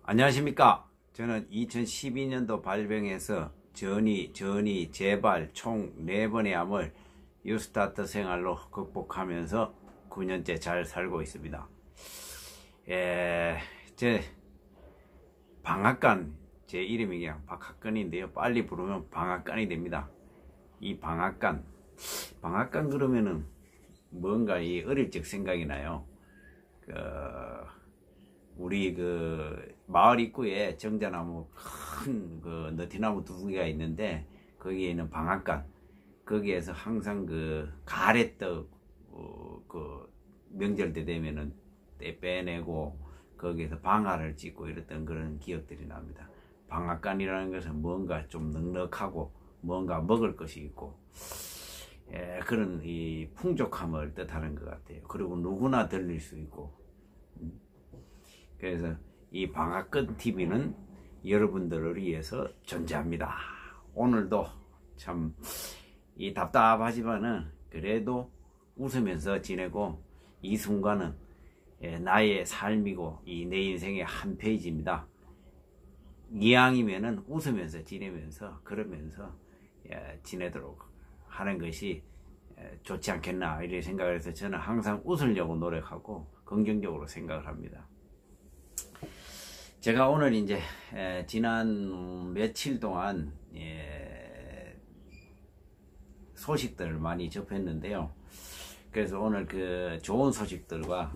안녕하십니까. 저는 2012년도 발병해서 전이, 재발 총 4번의 암을 뉴스타트 생활로 극복하면서 9년째 잘 살고 있습니다. 제 방앗간, 제 이름이 그냥 박학근인데요. 빨리 부르면 방앗간이 됩니다. 이 방앗간 그러면은 뭔가 이 어릴 적 생각이 나요. 우리 마을 입구에 정자나무 큰 너티나무 두 개가 있는데 거기에 있는 방앗간, 거기에서 항상 가래떡 명절 때 되면은 때 빼내고 거기에서 방아를 찍고 이랬던 그런 기억들이 납니다. 방앗간이라는 것은 뭔가 좀 넉넉하고 뭔가 먹을 것이 있고 그런 이 풍족함을 뜻하는 것 같아요. 그리고 누구나 들릴 수 있고. 그래서 이 방앗간 TV는 여러분들을 위해서 존재합니다. 오늘도 참 이 답답하지만은 그래도 웃으면서 지내고, 이 순간은 나의 삶이고 이 내 인생의 한 페이지입니다. 이왕이면은 웃으면서 지내면서 그러면서 지내도록 하는 것이 좋지 않겠나 이런 생각을 해서 저는 항상 웃으려고 노력하고 긍정적으로 생각을 합니다. 제가 오늘 이제 지난 며칠 동안 소식들을 많이 접했는데요. 그래서 오늘 좋은 소식들과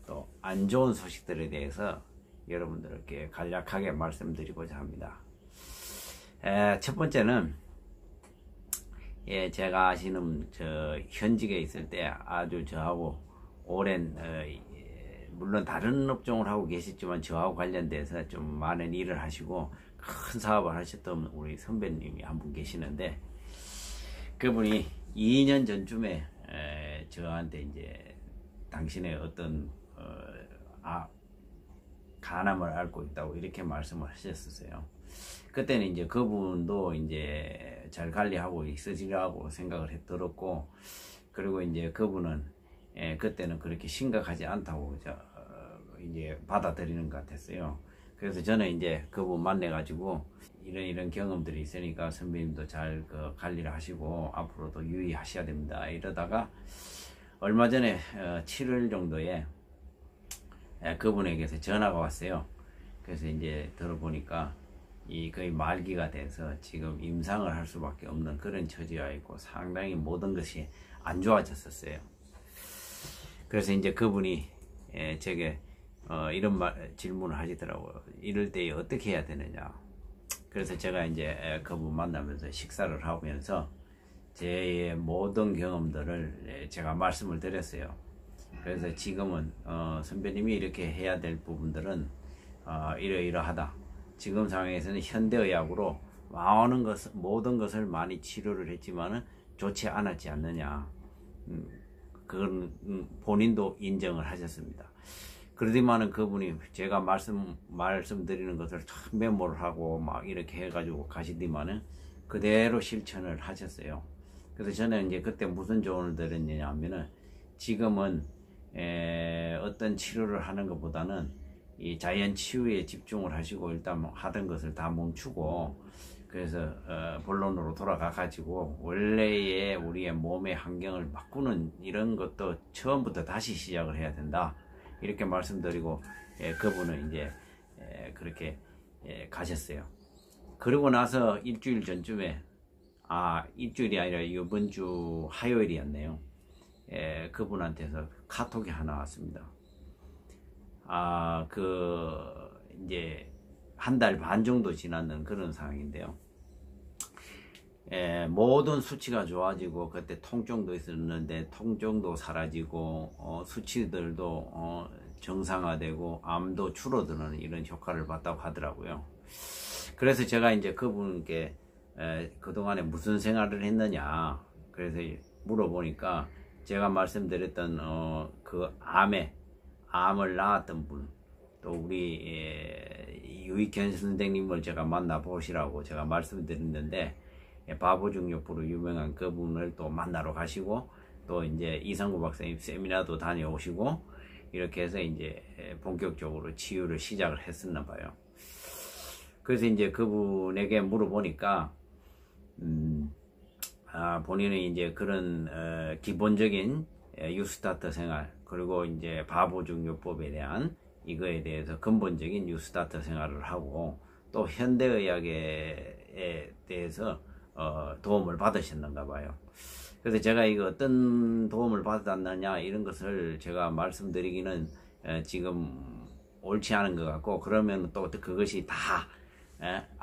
또 안 좋은 소식들에 대해서 여러분들께 간략하게 말씀드리고자 합니다. 첫 번째는 제가 아시는 현직에 있을 때 아주 저하고 오랜 물론 다른 업종을 하고 계셨지만 저하고 관련돼서 좀 많은 일을 하시고 큰 사업을 하셨던 우리 선배님이 한 분 계시는데, 그분이 2년 전쯤에 저한테 이제 당신의 어떤 간암을 앓고 있다고 이렇게 말씀을 하셨었어요. 그때는 이제 그분도 이제 잘 관리하고 있으시라고 생각을 들었고, 그리고 이제 그분은 그때는 그렇게 심각하지 않다고 이제 받아들이는 것 같았어요. 그래서 저는 이제 그분 만나가지고 이런 경험들이 있으니까 선배님도 잘 관리를 하시고 앞으로도 유의하셔야 됩니다. 이러다가 얼마 전에 7월 정도에 그분에게서 전화가 왔어요. 그래서 이제 들어보니까 거의 말기가 돼서 지금 임상을 할 수밖에 없는 그런 처지가 있고 상당히 모든 것이 안 좋아졌었어요. 그래서 이제 그분이 제게 이런 질문을 하시더라고요. 이럴 때 어떻게 해야 되느냐. 그래서 제가 이제 그분 만나면서 식사를 하면서 제 모든 경험들을 제가 말씀을 드렸어요. 그래서 지금은 선배님이 이렇게 해야 될 부분들은 이러이러하다. 지금 상황에서는 현대의학으로 모든 것을 많이 치료를 했지만은 좋지 않았지 않느냐. 그건 본인도 인정을 하셨습니다. 그러더만은 그분이 제가 말씀드리는 것을 참 메모를 하고 막 이렇게 해가지고 가시더만은 그대로 실천을 하셨어요. 그래서 저는 이제 그때 무슨 조언을 드렸느냐 하면은, 지금은 어떤 치료를 하는 것보다는 이 자연 치유에 집중을 하시고 일단 하던 것을 다 멈추고, 그래서 본론으로 돌아가 가지고 원래의 우리의 몸의 환경을 바꾸는 이런 것도 처음부터 다시 시작을 해야 된다, 이렇게 말씀드리고 그분은 이제 그렇게 가셨어요. 그러고 나서 일주일 전쯤에, 일주일이 아니라 이번 주 화요일이었네요. 그분한테서 카톡이 하나 왔습니다. 이제 한 달 반 정도 지났는 그런 상황인데요. 모든 수치가 좋아지고, 그때 통증도 있었는데 통증도 사라지고 수치들도 정상화되고 암도 줄어드는 이런 효과를 봤다고 하더라고요. 그래서 제가 이제 그분께 그동안에 무슨 생활을 했느냐 그래서 물어보니까, 제가 말씀드렸던 암을 낳았던 분, 또 우리 유익현 선생님을 제가 만나보시라고 제가 말씀드렸는데, 바보중력부로 유명한 그분을 또 만나러 가시고, 또 이제 이상구 박사님 세미나도 다녀오시고, 이렇게 해서 이제 본격적으로 치유를 시작을 했었나 봐요. 그래서 이제 그분에게 물어보니까 본인은 이제 그런 기본적인 뉴스타터 생활, 그리고 이제 바보중요법에 대한 이거에 대해서 근본적인 뉴스타터 생활을 하고, 또 현대의학에 대해서 도움을 받으셨는가 봐요. 그래서 제가 이거 어떤 도움을 받았느냐 이런 것을 제가 말씀드리기는 지금 옳지 않은 것 같고, 그러면 또 그것이 다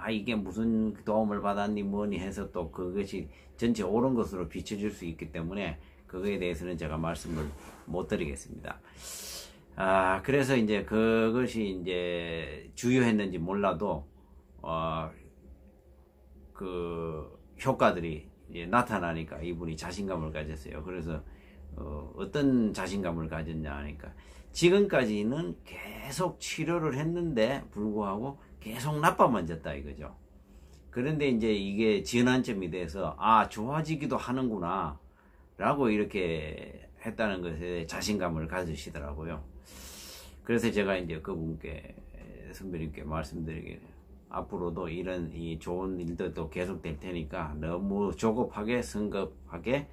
이게 무슨 도움을 받았니 뭐니 해서 또 그것이 전체 옳은 것으로 비춰질 수 있기 때문에 그거에 대해서는 제가 말씀을 못 드리겠습니다. 그래서 이제 그것이 이제 주요했는지 몰라도 그 효과들이 이제 나타나니까 이분이 자신감을 가졌어요. 그래서 어떤 자신감을 가졌냐 하니까, 지금까지는 계속 치료를 했는데 불구하고 계속 나빠만졌다 이거죠. 그런데 이제 이게 전환점이 돼서 좋아지기도 하는구나 라고 이렇게 했다는 것에 자신감을 가지시더라고요. 그래서 제가 이제 그분께, 선배님께 말씀드리게, 앞으로도 이런 이 좋은 일들도 계속 될 테니까 너무 조급하게 성급하게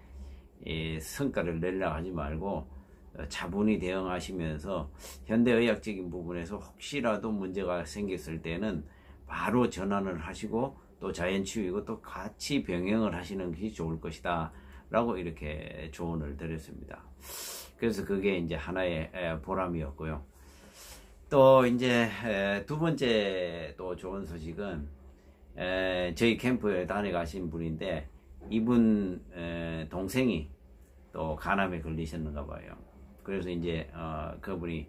성과를 내려고 하지 말고 차분히 대응하시면서 현대의학적인 부분에서 혹시라도 문제가 생겼을 때는 바로 전환을 하시고 또 자연치유이고 또 같이 병행을 하시는 것이 좋을 것이다 라고 이렇게 조언을 드렸습니다. 그래서 그게 이제 하나의 보람이었고요. 또 이제 두 번째 또 좋은 소식은 저희 캠프에 다녀가신 분인데, 이분 동생이 또 간암에 걸리셨는가 봐요. 그래서 이제 그분이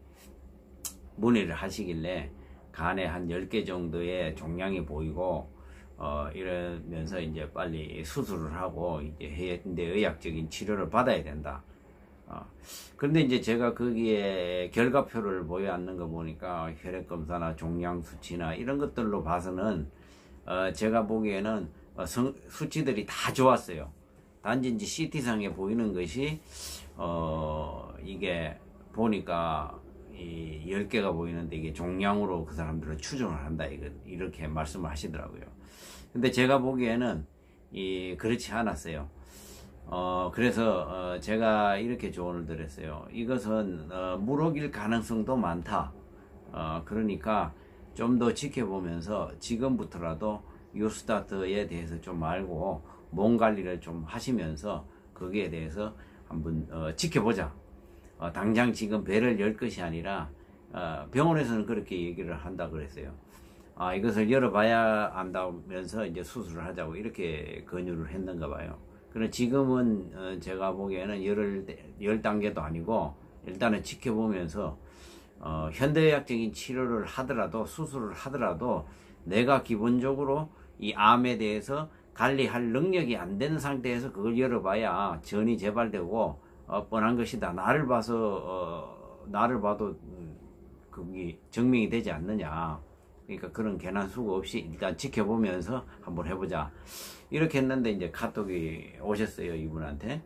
문의를 하시길래 간에 한 10개 정도의 종양이 보이고 이러면서 이제 빨리 수술을 하고 이제 현대의학적인 치료를 받아야 된다. 그런데 이제 제가 거기에 결과표를 보여왔는 거 보니까 혈액검사나 종양 수치나 이런 것들로 봐서는 제가 보기에는 수치들이 다 좋았어요. 단지 이제 CT상에 보이는 것이 이게 보니까 이 10개가 보이는데 이게 종양으로 그 사람들은 추정을 한다 이렇게 말씀을 하시더라고요. 근데 제가 보기에는 그렇지 않았어요. 그래서 제가 이렇게 조언을 드렸어요. 이것은 물혹일 가능성도 많다. 그러니까 좀 더 지켜보면서 지금부터라도 뉴스타트에 대해서 좀 알고 몸 관리를 좀 하시면서 거기에 대해서 한번 지켜보자. 당장 지금 배를 열 것이 아니라 병원에서는 그렇게 얘기를 한다 그랬어요. 이것을 열어봐야 안다면서 이제 수술을 하자고 이렇게 권유를 했는가 봐요. 그런데 지금은 제가 보기에는 10단계도 아니고 일단은 지켜보면서 현대의학적인 치료를 하더라도 수술을 하더라도 내가 기본적으로 이 암에 대해서 관리할 능력이 안 되는 상태에서 그걸 열어봐야 전이 재발되고 뻔한 것이다. 나를 봐도 그게 증명이 되지 않느냐. 그러니까 그런 괜한 수고 없이 일단 지켜보면서 한번 해보자. 이렇게 했는데 이제 카톡이 오셨어요, 이분한테.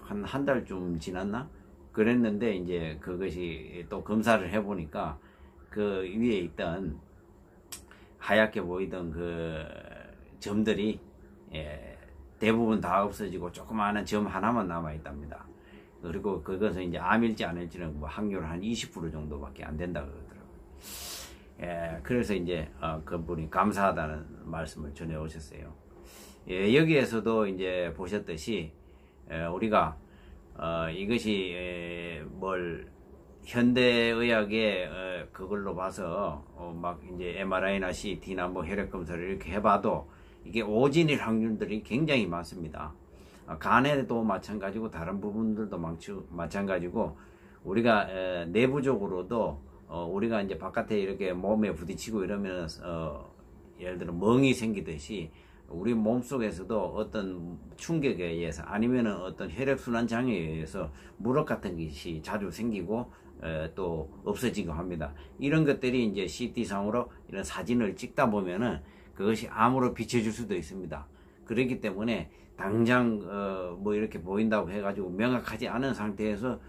한 달쯤 지났나? 그랬는데 이제 그것이 또 검사를 해보니까 그 위에 있던 하얗게 보이던 그 점들이 대부분 다 없어지고 조그마한 점 하나만 남아있답니다. 그리고 그것은 이제 암일지 아닐지는 뭐 확률 한 20% 정도밖에 안 된다 그러더라고요. 그래서 이제 그분이 감사하다는 말씀을 전해 오셨어요. 여기에서도 이제 보셨듯이 우리가 이것이 현대의학의 그걸로 봐서 막 이제 MRI나 CT나 뭐 혈액검사를 이렇게 해봐도 이게 오진일 확률들이 굉장히 많습니다. 간에도 마찬가지고 다른 부분들도 마찬가지고 우리가 내부적으로도 우리가 이제 바깥에 이렇게 몸에 부딪히고 이러면 예를 들어 멍이 생기듯이 우리 몸속에서도 어떤 충격에 의해서 아니면은 어떤 혈액순환 장애에 의해서 무릎 같은 것이 자주 생기고 또 없어지고 합니다. 이런 것들이 이제 CT상으로 이런 사진을 찍다 보면은 그것이 암으로 비춰질 수도 있습니다. 그렇기 때문에 당장 뭐 이렇게 보인다고 해가지고 명확하지 않은 상태에서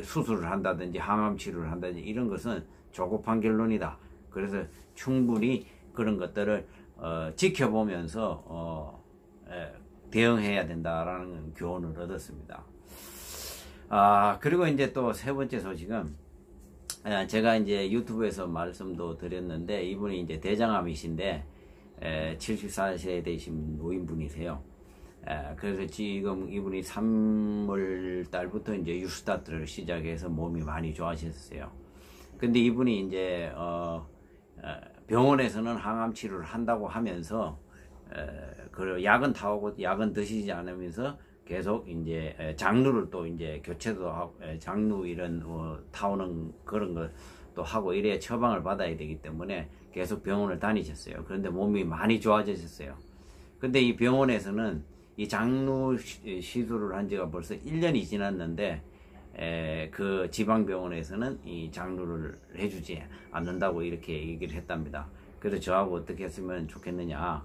수술을 한다든지 항암 치료를 한다든지 이런 것은 조급한 결론이다. 그래서 충분히 그런 것들을 지켜보면서 대응해야 된다라는 교훈을 얻었습니다. 그리고 이제 또 세 번째 소식은 제가 이제 유튜브에서 말씀도 드렸는데 이분이 이제 대장암이신데 74세 되신 노인분이세요. 그래서 지금 이분이 3월 달부터 이제 뉴스타트를 시작해서 몸이 많이 좋아지셨어요. 근데 이분이 이제 병원에서는 항암 치료를 한다고 하면서 그 약은 타오고 약은 드시지 않으면서 계속 이제 장루를 또 이제 교체도 하고 장루 이런 타오는 그런 걸 또 하고 이래야 처방을 받아야 되기 때문에 계속 병원을 다니셨어요. 그런데 몸이 많이 좋아지셨어요. 근데 이 병원에서는 이 장루 시술을 한 지가 벌써 1년이 지났는데 그 지방병원에서는 이 장루를 해주지 않는다고 이렇게 얘기를 했답니다. 그래서 저하고 어떻게 했으면 좋겠느냐.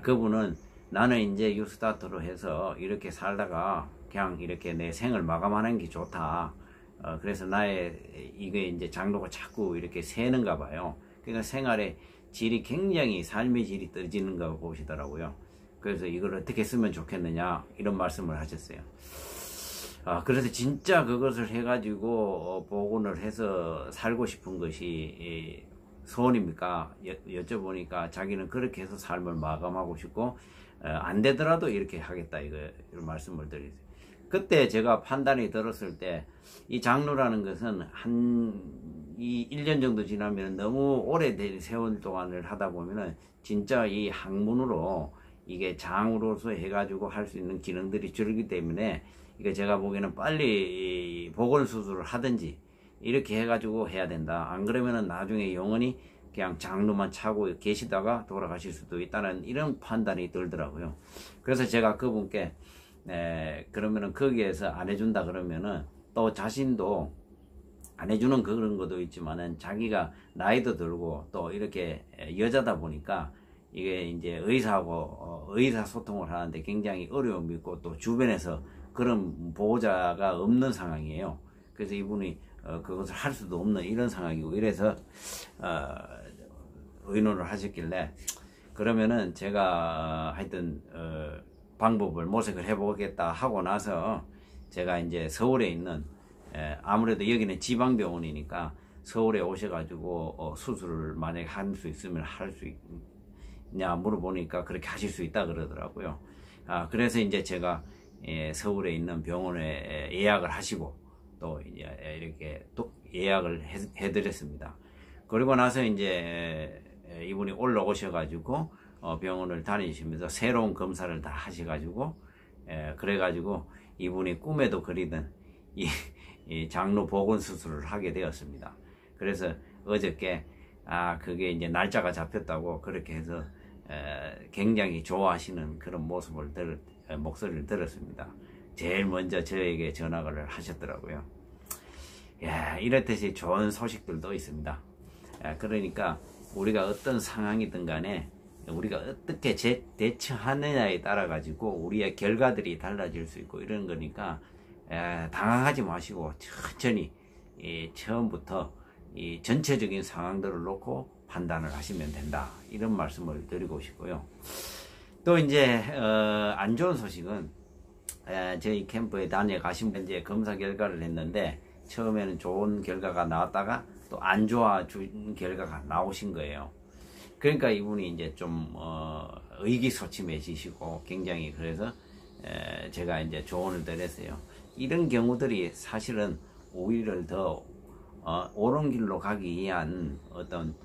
그분은 나는 이제 뉴스타트로 해서 이렇게 살다가 그냥 이렇게 내 생을 마감하는 게 좋다. 그래서 나의 이게 이제 장루가 자꾸 이렇게 새는가 봐요. 그러니까 생활의 질이 굉장히 삶의 질이 떨어지는가 보시더라고요. 그래서 이걸 어떻게 쓰면 좋겠느냐 이런 말씀을 하셨어요. 그래서 진짜 그것을 해가지고 복원을 해서 살고 싶은 것이 소원입니까? 여쭤보니까 자기는 그렇게 해서 삶을 마감하고 싶고 안 되더라도 이렇게 하겠다 이런 말씀을 드리세요. 그때 제가 판단이 들었을 때 이 장루라는 것은 이 1년 정도 지나면 너무 오래된 세월 동안을 하다 보면은 진짜 이 항문으로 이게 장으로서 해가지고 할 수 있는 기능들이 줄기 때문에 이거 제가 보기에는 빨리 복원 수술을 하든지 이렇게 해가지고 해야 된다. 안 그러면은 나중에 영원히 그냥 장루만 차고 계시다가 돌아가실 수도 있다는 이런 판단이 들더라고요. 그래서 제가 그분께 그러면은 거기에서 안 해준다 그러면은 또 자신도 안 해주는 그런 것도 있지만은 자기가 나이도 들고 또 이렇게 여자다 보니까 이게 이제 의사하고 의사소통을 하는데 굉장히 어려움이 있고 또 주변에서 그런 보호자가 없는 상황이에요. 그래서 이분이 그것을 할 수도 없는 이런 상황이고 이래서 의논을 하셨길래 그러면은 제가 하여튼 방법을 모색을 해보겠다 하고 나서 제가 이제 서울에 있는 아무래도 여기는 지방병원이니까 서울에 오셔가지고 수술을 만약에 할 수 있으면 할 수 있냐 물어보니까 그렇게 하실 수 있다 그러더라고요. 그래서 이제 제가 서울에 있는 병원에 예약을 하시고 또 이제 이렇게 또 예약을 해드렸습니다. 그리고 나서 이제 이분이 올라오셔가지고 병원을 다니시면서 새로운 검사를 다 하셔가지고 그래가지고 이분이 꿈에도 그리던 이 장루 복원 수술을 하게 되었습니다. 그래서 어저께 그게 이제 날짜가 잡혔다고 그렇게 해서 굉장히 좋아하시는 그런 목소리를 들었습니다. 제일 먼저 저에게 전화를 하셨더라고요. 이렇듯이 좋은 소식들도 있습니다. 그러니까 우리가 어떤 상황이든 간에 우리가 어떻게 대처하느냐에 따라 가지고 우리의 결과들이 달라질 수 있고 이런 거니까 당황하지 마시고 천천히 처음부터 이 전체적인 상황들을 놓고 판단을 하시면 된다 이런 말씀을 드리고 싶고요. 또 이제 안 좋은 소식은 저희 캠프에 다녀가신 분 이제 검사 결과를 했는데 처음에는 좋은 결과가 나왔다가 또 안 좋아진 결과가 나오신 거예요. 그러니까 이분이 이제 좀 의기소침해지시고 굉장히 그래서 제가 이제 조언을 드렸어요. 이런 경우들이 사실은 오히려 더 옳은 길로 가기 위한 어떤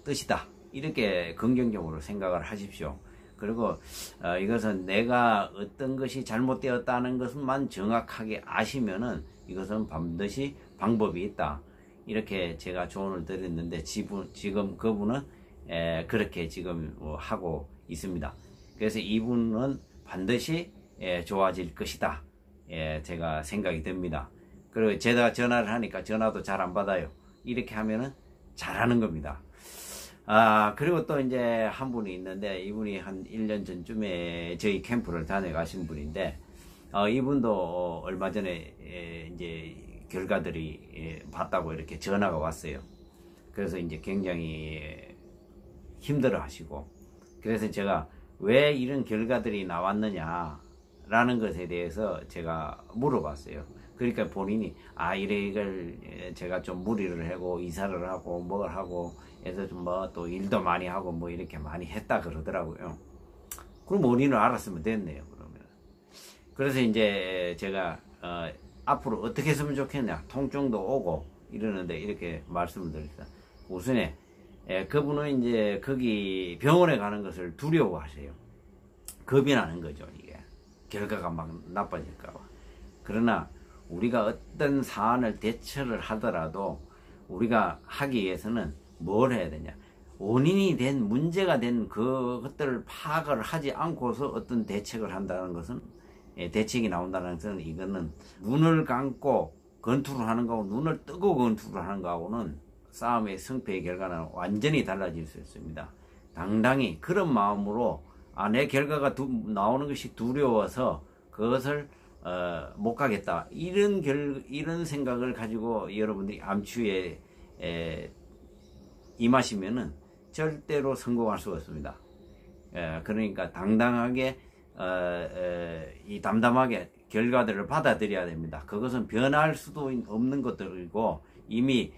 뜻이다 이렇게 긍정적으로 생각을 하십시오. 그리고 이것은 내가 어떤 것이 잘못되었다는 것만 정확하게 아시면은 이것은 반드시 방법이 있다 이렇게 제가 조언을 드렸는데 지금 그분은 그렇게 지금 하고 있습니다. 그래서 이분은 반드시 좋아질 것이다 제가 생각이 듭니다. 그리고 제가 전화를 하니까 전화도 잘 안 받아요. 이렇게 하면은 잘하는 겁니다. 그리고 또 이제 한 분이 있는데 이분이 한 1년 전쯤에 저희 캠프를 다녀가신 분인데 이분도 얼마 전에 이제 결과들이 봤다고 이렇게 전화가 왔어요. 그래서 이제 굉장히 힘들어 하시고, 그래서 제가 왜 이런 결과들이 나왔느냐라는 것에 대해서 제가 물어봤어요. 그러니까 본인이 이걸 제가 좀 무리를 하고 이사를 하고 뭘 하고 해서 좀 뭐 또 일도 많이 하고 뭐 이렇게 많이 했다 그러더라고요. 그럼 원인을 알았으면 됐네요, 그러면. 그래서 이제 제가 앞으로 어떻게 했으면 좋겠냐, 통증도 오고 이러는데 이렇게 말씀을 드립니다. 우선에 그분은 이제 거기 병원에 가는 것을 두려워하세요. 겁이 나는 거죠, 이게. 결과가 막 나빠질까봐. 그러나 우리가 어떤 사안을 대처를 하더라도 우리가 하기 위해서는 뭘 해야 되냐. 원인이 된, 문제가 된 그것들을 파악을 하지 않고서 어떤 대책을 한다는 것은, 대책이 나온다는 것은, 이거는 눈을 감고 건투를 하는 거하고 눈을 뜨고 건투를 하는 거하고는 싸움의 승패의 결과는 완전히 달라질 수 있습니다. 당당히 그런 마음으로 내 결과가 나오는 것이 두려워서 그것을 못 가겠다, 이런 생각을 가지고 여러분들이 암추에 임하시면은 절대로 성공할 수가 없습니다. 그러니까 당당하게 담담하게 결과들을 받아들여야 됩니다. 그것은 변할 수도 없는 것들이고 이미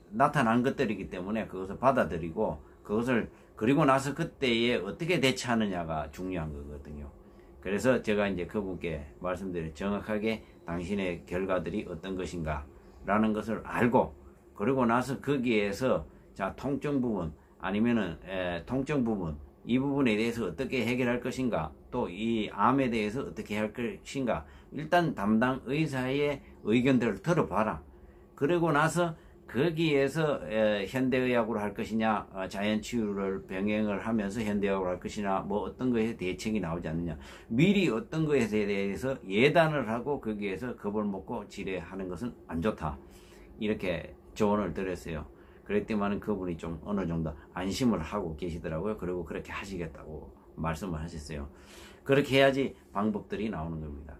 나타난 것들이기 때문에 그것을 받아들이고, 그것을 그리고 나서 그때에 어떻게 대처하느냐가 중요한 거거든요. 그래서 제가 이제 그분께 말씀드려, 정확하게 당신의 결과들이 어떤 것인가 라는 것을 알고, 그리고 나서 거기에서 자, 통증 부분 아니면은 통증 부분, 이 부분에 대해서 어떻게 해결할 것인가, 또 이 암에 대해서 어떻게 할 것인가, 일단 담당 의사의 의견들을 들어봐라. 그리고 나서 거기에서 현대의학으로 할 것이냐, 자연치유를 병행을 하면서 현대의학으로 할 것이냐, 뭐 어떤 것에 대책이 나오지 않느냐, 미리 어떤 것에 대해서 예단을 하고 거기에서 겁을 먹고 지뢰하는 것은 안 좋다, 이렇게 조언을 드렸어요. 그랬더니만 그분이 좀 어느 정도 안심을 하고 계시더라고요. 그리고 그렇게 하시겠다고 말씀을 하셨어요. 그렇게 해야지 방법들이 나오는 겁니다.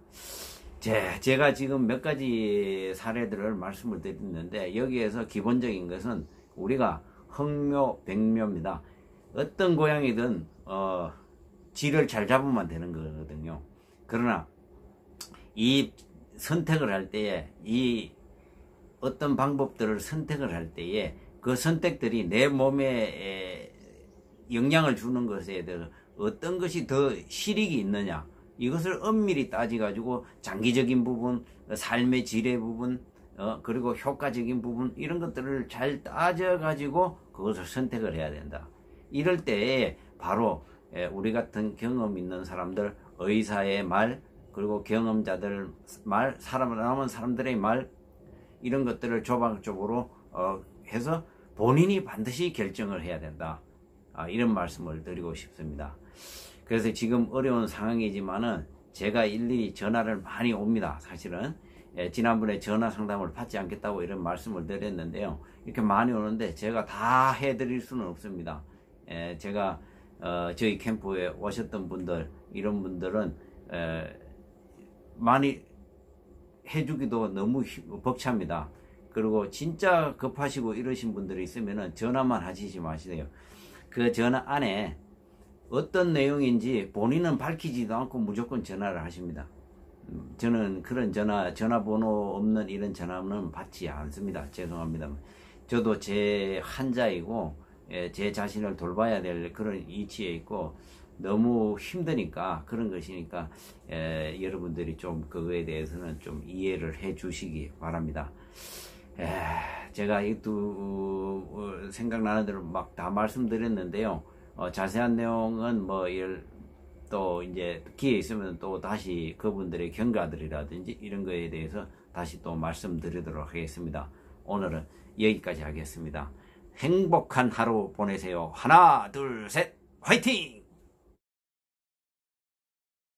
제가 지금 몇 가지 사례들을 말씀을 드렸는데, 여기에서 기본적인 것은 우리가 흑묘, 백묘입니다. 어떤 고양이든 질을 잘 잡으면 되는 거거든요. 그러나 이 선택을 할 때에, 이 어떤 방법들을 선택을 할 때에 그 선택들이 내 몸에 영향을 주는 것에 대해서 어떤 것이 더 실익이 있느냐, 이것을 엄밀히 따져가지고 장기적인 부분, 삶의 질의 부분, 그리고 효과적인 부분, 이런 것들을 잘 따져가지고 그것을 선택을 해야 된다. 이럴 때에 바로 우리 같은 경험 있는 사람들, 의사의 말, 그리고 경험자들 말, 남은 사람들의 말, 이런 것들을 조방적으로 해서 본인이 반드시 결정을 해야 된다. 이런 말씀을 드리고 싶습니다. 그래서 지금 어려운 상황이지만은 제가 일일이 전화를 많이 옵니다. 사실은 지난번에 전화 상담을 받지 않겠다고 이런 말씀을 드렸는데요. 이렇게 많이 오는데 제가 다 해드릴 수는 없습니다. 제가 저희 캠프에 오셨던 분들, 이런 분들은 많이 해주기도 너무 벅찹니다. 그리고 진짜 급하시고 이러신 분들이 있으면은 전화만 하시지 마시세요. 그 전화 안에 어떤 내용인지 본인은 밝히지도 않고 무조건 전화를 하십니다. 저는 그런 전화번호 없는 이런 전화는 받지 않습니다. 죄송합니다. 저도 제 환자이고 제 자신을 돌봐야 될 그런 위치에 있고 너무 힘드니까, 그런 것이니까 여러분들이 좀 그거에 대해서는 좀 이해를 해 주시기 바랍니다. 제가 생각나는 대로 막 다 말씀드렸는데요. 자세한 내용은 또 이제 기회 있으면 또 다시 그분들의 경과들이라든지 이런 거에 대해서 다시 또 말씀드리도록 하겠습니다. 오늘은 여기까지 하겠습니다. 행복한 하루 보내세요. 하나, 둘, 셋, 화이팅!